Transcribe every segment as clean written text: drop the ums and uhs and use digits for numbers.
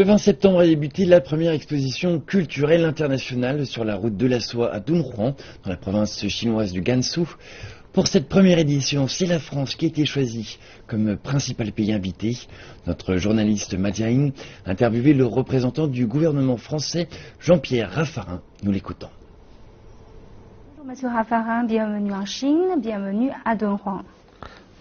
Le 20 septembre a débuté la première exposition culturelle internationale sur la route de la soie à Dunhuang, dans la province chinoise du Gansu. Pour cette première édition, c'est la France qui a été choisie comme principal pays invité. Notre journaliste Madiaïn a interviewé le représentant du gouvernement français, Jean-Pierre Raffarin. Nous l'écoutons. Bonjour Monsieur Raffarin, bienvenue en Chine, bienvenue à Dunhuang.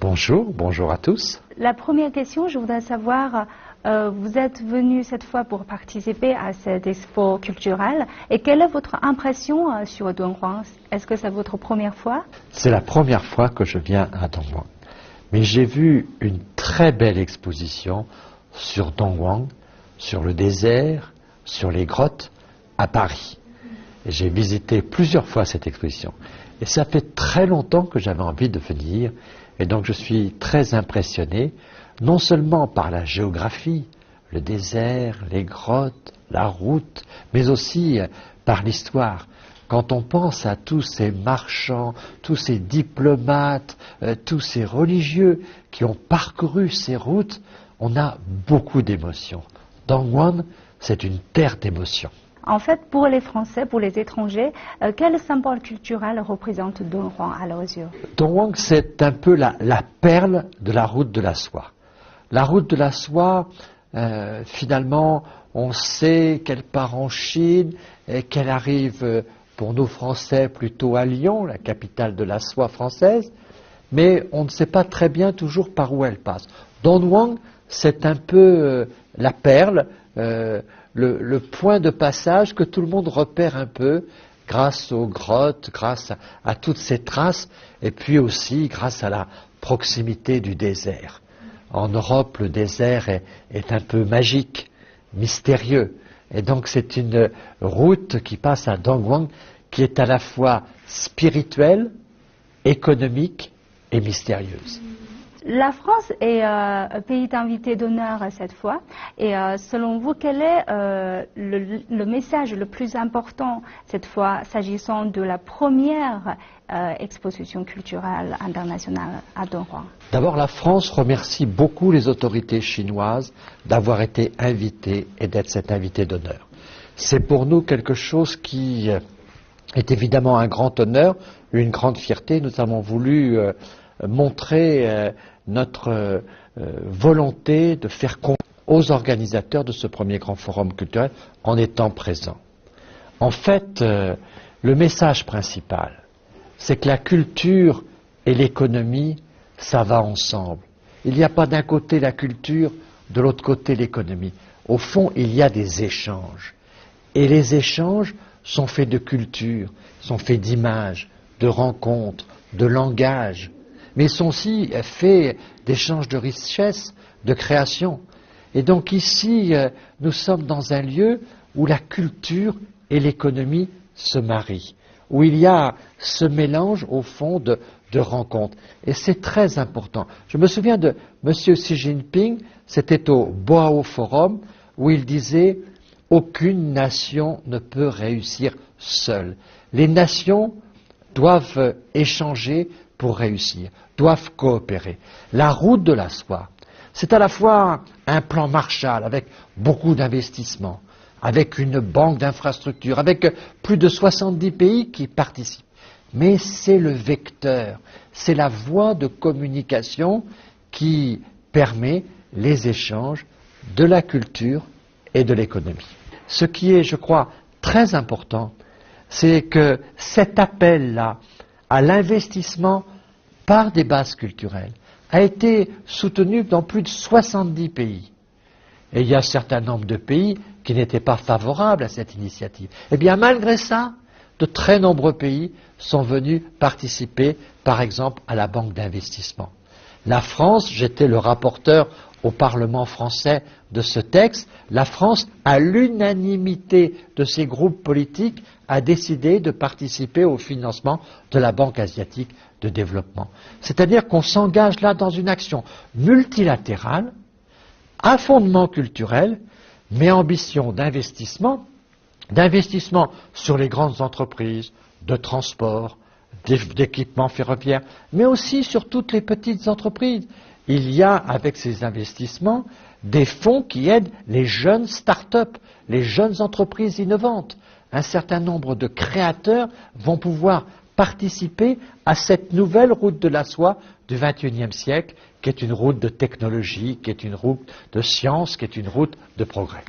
Bonjour à tous. La première question, je voudrais savoir, vous êtes venu cette fois pour participer à cette expo culturelle et quelle est votre impression sur Dunhuang? Est-ce que c'est votre première fois? C'est la première fois que je viens à Dunhuang. Mais j'ai vu une très belle exposition sur Dunhuang, sur le désert, sur les grottes à Paris. Et j'ai visité plusieurs fois cette exposition. Et ça fait très longtemps que j'avais envie de venir. Et donc je suis très impressionné, non seulement par la géographie, le désert, les grottes, la route, mais aussi par l'histoire. Quand on pense à tous ces marchands, tous ces diplomates, tous ces religieux qui ont parcouru ces routes, on a beaucoup d'émotions. Dunhuang, c'est une terre d'émotions. En fait, pour les Français, pour les étrangers, quel symbole culturel représente Dunhuang à leurs yeux? Dunhuang, c'est un peu la perle de la route de la soie. La route de la soie, finalement, on sait qu'elle part en Chine et qu'elle arrive, pour nous Français, plutôt à Lyon, la capitale de la soie française, mais on ne sait pas très bien toujours par où elle passe. Dunhuang, c'est un peu la perle, le point de passage que tout le monde repère un peu grâce aux grottes, grâce à toutes ces traces, et puis aussi grâce à la proximité du désert. En Europe, le désert est un peu magique, mystérieux, et donc c'est une route qui passe à Dunhuang qui est à la fois spirituelle, économique et mystérieuse. La France est un pays d'invité d'honneur cette fois. Et selon vous, quel est le message le plus important cette fois s'agissant de la première exposition culturelle internationale à Dunhuang? D'abord, la France remercie beaucoup les autorités chinoises d'avoir été invitées et d'être cet invité d'honneur. C'est pour nous quelque chose qui est évidemment un grand honneur, une grande fierté. Nous avons voulu montrer notre volonté de faire confiance aux organisateurs de ce premier grand forum culturel en étant présents. En fait, le message principal, c'est que la culture et l'économie, ça va ensemble. Il n'y a pas d'un côté la culture, de l'autre côté l'économie. Au fond, il y a des échanges. Et les échanges sont faits de culture, sont faits d'images, de rencontres, de langage, mais sont aussi faits d'échanges de richesses, de création. Et donc ici, nous sommes dans un lieu où la culture et l'économie se marient, où il y a ce mélange, au fond, de rencontres. Et c'est très important. Je me souviens de M. Xi Jinping, c'était au Boao Forum, où il disait « Aucune nation ne peut réussir seule. Les nations doivent échanger pour réussir, doivent coopérer. » La route de la soie, c'est à la fois un plan Marshall avec beaucoup d'investissements, avec une banque d'infrastructures, avec plus de 70 pays qui participent. Mais c'est le vecteur, c'est la voie de communication qui permet les échanges de la culture et de l'économie. Ce qui est, je crois, très important, c'est que cet appel-là à l'investissement par des bases culturelles a été soutenu dans plus de 70 pays. Et il y a un certain nombre de pays qui n'étaient pas favorables à cette initiative. Eh bien, malgré ça, de très nombreux pays sont venus participer, par exemple, à la banque d'investissement. La France, j'étais le rapporteur au Parlement français de ce texte, la France, à l'unanimité de ses groupes politiques, a décidé de participer au financement de la Banque asiatique de développement. C'est-à-dire qu'on s'engage là dans une action multilatérale, à fondement culturel, mais ambition d'investissement sur les grandes entreprises, de transport, d'équipements ferroviaires, mais aussi sur toutes les petites entreprises. Il y a, avec ces investissements, des fonds qui aident les jeunes start-up, les jeunes entreprises innovantes. Un certain nombre de créateurs vont pouvoir participer à cette nouvelle route de la soie du XXIe siècle, qui est une route de technologie, qui est une route de science, qui est une route de progrès.